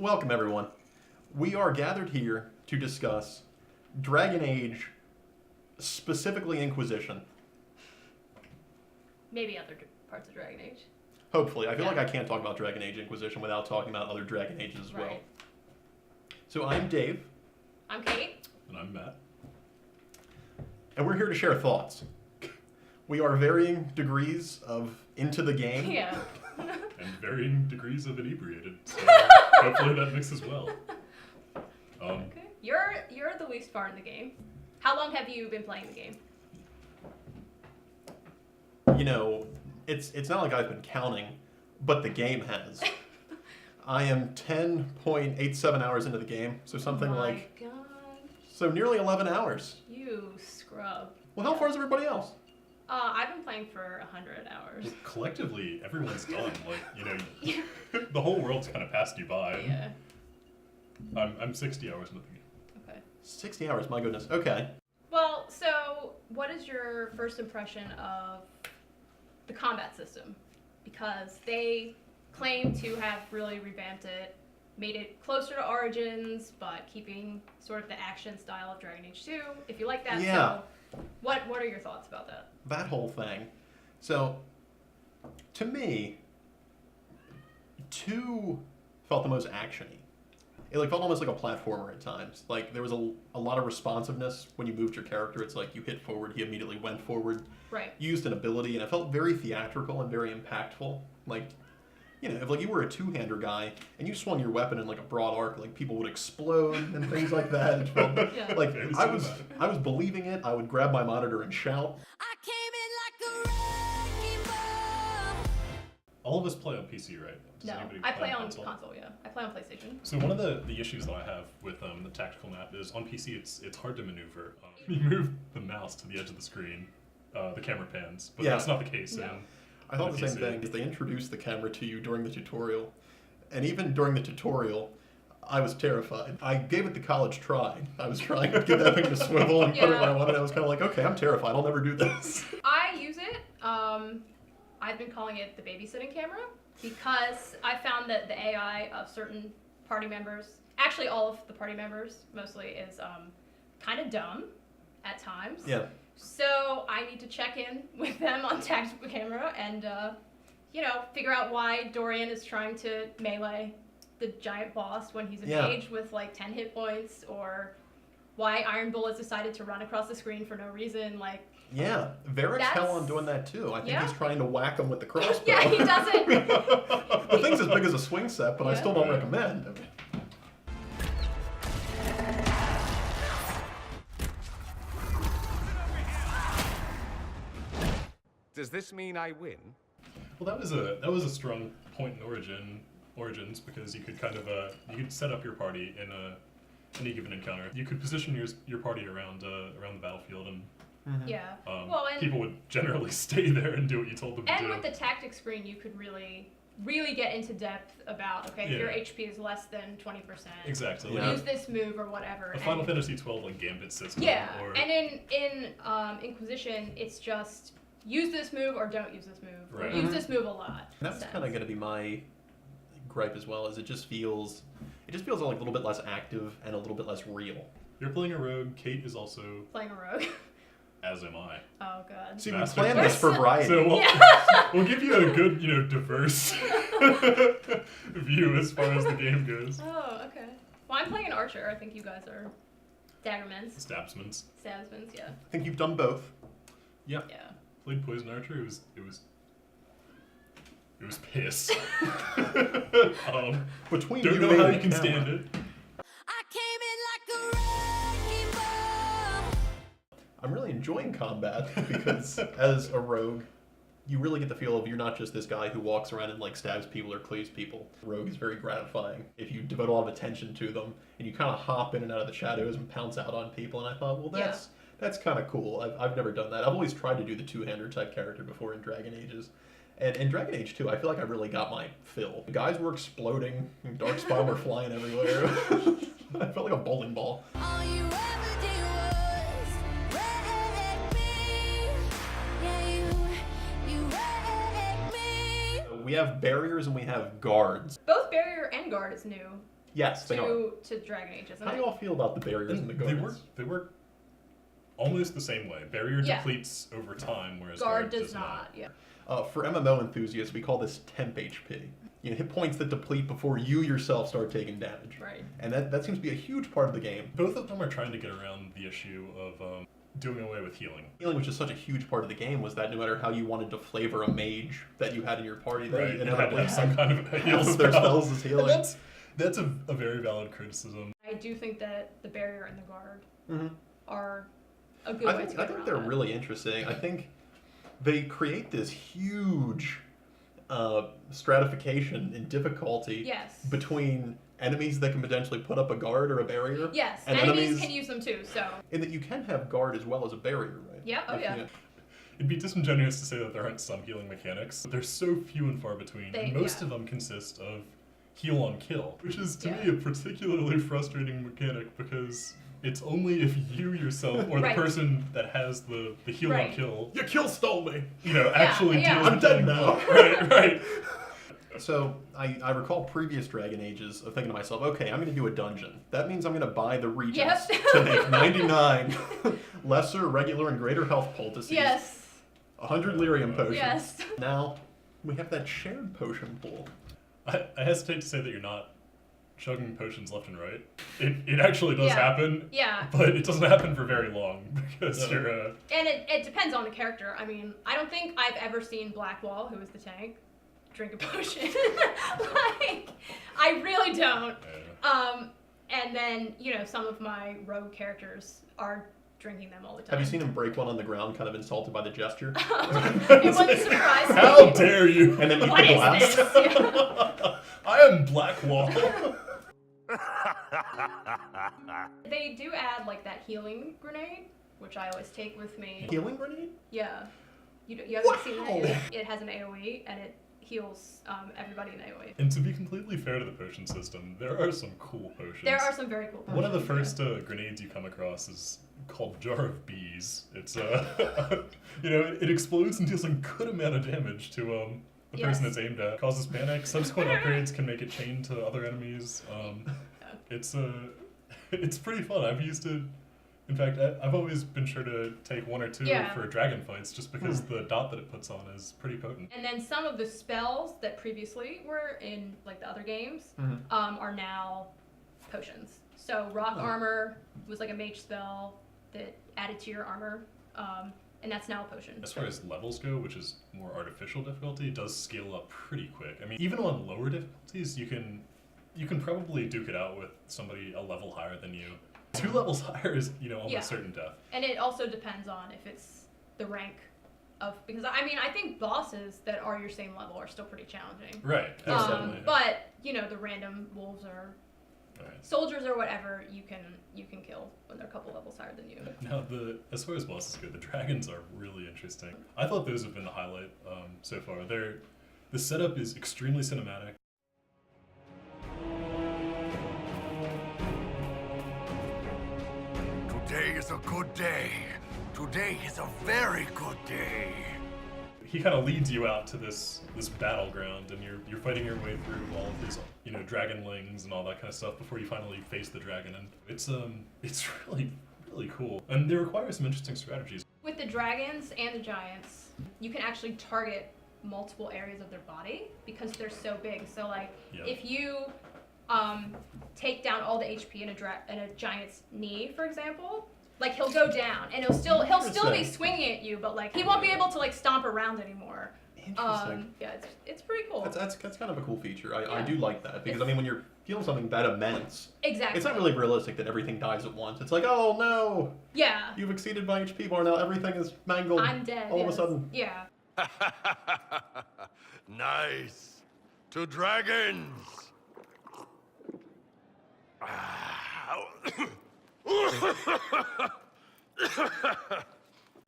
Welcome, everyone. We are gathered here to discuss Dragon Age, specifically Inquisition. Maybe other parts of Dragon Age. Hopefully. I feel like I can't talk about Dragon Age Inquisition without talking about other Dragon Ages as well. So I'm Dave. I'm Kate. And I'm Matt. And we're here to share thoughts. We are varying degrees of into the game. Yeah. And varying degrees of inebriated. So hopefully that mixes well. Okay. You're the least far in the game. How long have you been playing the game? You know, it's not like I've been counting, but the game has. I am 10.87 hours into the game, so something like... God. So nearly 11 hours. You scrub. Well, how far is everybody else? I've been playing for 100 hours. Collectively, everyone's done. The whole world's kind of passed you by. Yeah. I'm 60 hours into the game. Okay. 60 hours, my goodness. Okay. Well, so what is your first impression of the combat system? Because they claim to have really revamped it, made it closer to Origins, but keeping sort of the action style of Dragon Age 2, if you like that. Yeah. So what are your thoughts about that? That whole thing. So, to me, 2 felt the most action-y. It felt almost like a platformer at times. Like, there was a lot of responsiveness when you moved your character. It's like you hit forward, he immediately went forward. Right. Used an ability, and it felt very theatrical and very impactful. Like, you know, if you were a two-hander guy and you swung your weapon in a broad arc, people would explode and things like that. It felt, Yeah. I was believing it. I would grab my monitor and shout. I came in like a wrecking ball. All of us play on PC, right? Does No, anybody I play on console? yeah. I play on PlayStation. So one of the issues that I have with the tactical map is on PC it's hard to maneuver. You move the mouse to the edge of the screen, the camera pans, but that's not the case No. in I thought the PC. same thing, because they introduced the camera to you during the tutorial. And even during the tutorial, I was terrified. I gave it the college try. I was trying to get that thing to swivel and put it where I wanted. I was kind of like, okay, I'm terrified. I'll never do this. I use it. I've been calling it the babysitting camera because I found that the AI of certain party members, actually all of the party members mostly, is kind of dumb at times. Yeah. So I need to check in with them on tactical camera and, figure out why Dorian is trying to melee the giant boss when he's engaged with 10 hit points, or why Iron Bull has decided to run across the screen for no reason. Yeah, Varric's hell on doing that too. I think he's trying to whack him with the crossbow. Yeah, he does it. The thing's as big as a swing set, but I still don't recommend. Does this mean I win? Well, that was a strong point in Origins, because you could kind of you could set up your party in any given encounter. You could position your party around the battlefield, and people would generally stay there and do what you told them to do. And with the tactics screen, you could really get into depth about, if your HP is less than 20%. Exactly. Use this move or whatever. A Final Fantasy 12 Gambit system. Yeah, and in Inquisition, it's just use this move or don't use this move. Right. Or use this move a lot. And that's kind of going to be my gripe as well, is it just feels a little bit less active and a little bit less real. You're playing a rogue. Kate is also Playing a rogue. As am I. Oh god. See, we Master planned this for variety. So we'll give you a good, diverse view as far as the game goes. Oh, okay. Well, I'm playing an archer. I think you guys are daggermans. Stabsmans. Stabsmans, yeah. I think you've done both. Yeah. Yeah. Played Poison Archer. It was piss. Between don't you know and how the you can camera. stand it. I came in like a wrecking ball. I'm really enjoying combat because as a rogue, you really get the feel of you're not just this guy who walks around and stabs people or cleaves people. Rogue is very gratifying if you devote a lot of attention to them and you kind of hop in and out of the shadows and pounce out on people. And I thought, well, that's kind of cool. I've never done that. I've always tried to do the two-hander type character before in Dragon Ages. And in Dragon Age 2, I feel like I really got my fill. The guys were exploding, darkspawn were flying everywhere. I felt like a bowling ball. All you ever did was wreck me. Yeah, you wrecked me. We have barriers and we have guards. Both barrier and guard is new. Yes, they are. to Dragon Ages. How do you all feel about the barriers and the guards? They work almost the same way. Barrier Yeah. depletes over time, whereas Guard does not. Yeah. For MMO enthusiasts, we call this temp HP. You know, hit points that deplete before you yourself start taking damage. Right. And that seems to be a huge part of the game. Both of them are trying to get around the issue of doing away with healing. Healing, which is such a huge part of the game, was that no matter how you wanted to flavor a mage that you had in your party, they Right, you had to inevitably have some kind of a heal half of their spell. spells is healing. And that's a very valid criticism. I do think that the barrier and the guard Mhm. are a good I way to think get around they're that. really interesting. I think they create this huge stratification in difficulty Yes. between enemies that can potentially put up a guard or a barrier. Yes, and enemies can use them too, so. in that you can have guard as well as a barrier, right? Yeah, oh yeah. It'd be disingenuous to say that there aren't some healing mechanics, but they're so few and far between, and most of them consist of heal on kill, which is to me a particularly frustrating mechanic because it's only if you yourself or the person that has the heal on kill, Your kill stole me! actually deals I'm with dead them. now. Right. So I recall previous Dragon Ages of thinking to myself, okay, I'm going to do a dungeon. That means I'm going to buy the regions to make 99 lesser, regular, and greater health poultices. Yes. 100 lyrium potions. Yes. Now we have that shared potion pool. I hesitate to say that you're not chugging potions left and right. It actually does happen. Yeah. But it doesn't happen for very long because you're And it depends on the character. I mean, I don't think I've ever seen Blackwall, who is the tank, drink a potion. Like, I really don't. And then, some of my rogue characters are drinking them all the time. Have you seen him break one on the ground, kind of insulted by the gesture? It wouldn't surprise me. How dare you? And then eat What the is glass. this? Yeah. I am Blackwall. They do add, like, that healing grenade, which I always take with me. Healing grenade? Yeah. You haven't seen that yet? It has an AoE, and it heals everybody in AoE. And to be completely fair to the potion system, there are some cool potions. There are some very cool potions. One of the first grenades you come across is called Jar of Bees. It's it explodes and deals a good amount of damage to the person it's aimed at. Causes panic. Subsequent upgrades can make it chain to other enemies. It's pretty fun. I've used it. In fact, I've always been sure to take one or two for dragon fights just because the dot that it puts on is pretty potent. And then some of the spells that previously were in like the other games are now potions. So rock armor was like a mage spell that added to your armor, and that's now a potion. As far as levels go, which is more artificial difficulty, it does scale up pretty quick. I mean, even on lower difficulties, you can probably duke it out with somebody a level higher than you. 2 levels higher is, almost certain death. And it also depends on if it's the rank of, because I think bosses that are your same level are still pretty challenging. Right. Definitely. But the random wolves or soldiers or whatever you can kill when they're a couple levels higher than you. Now, as far as bosses go, the dragons are really interesting. I thought those have been the highlight so far. The setup is extremely cinematic. Today is a good day. Today is a very good day. He kind of leads you out to this battleground, and you're fighting your way through all of his dragonlings and all that kind of stuff before you finally face the dragon. And it's really really cool, and they require some interesting strategies. With the dragons and the giants, you can actually target multiple areas of their body because they're so big. So like if you take down all the HP in a giant's knee, for example, like he'll go down and he'll still be swinging at you, but like he won't be able to like stomp around anymore. Interesting. It's pretty cool. That's kind of a cool feature. I do like that because when you're feeling something that immense, exactly, it's not really realistic that everything dies at once. It's like, oh no, you've exceeded my HP bar, now everything is mangled. I'm dead. All of a sudden. Yeah. Nice. To dragons.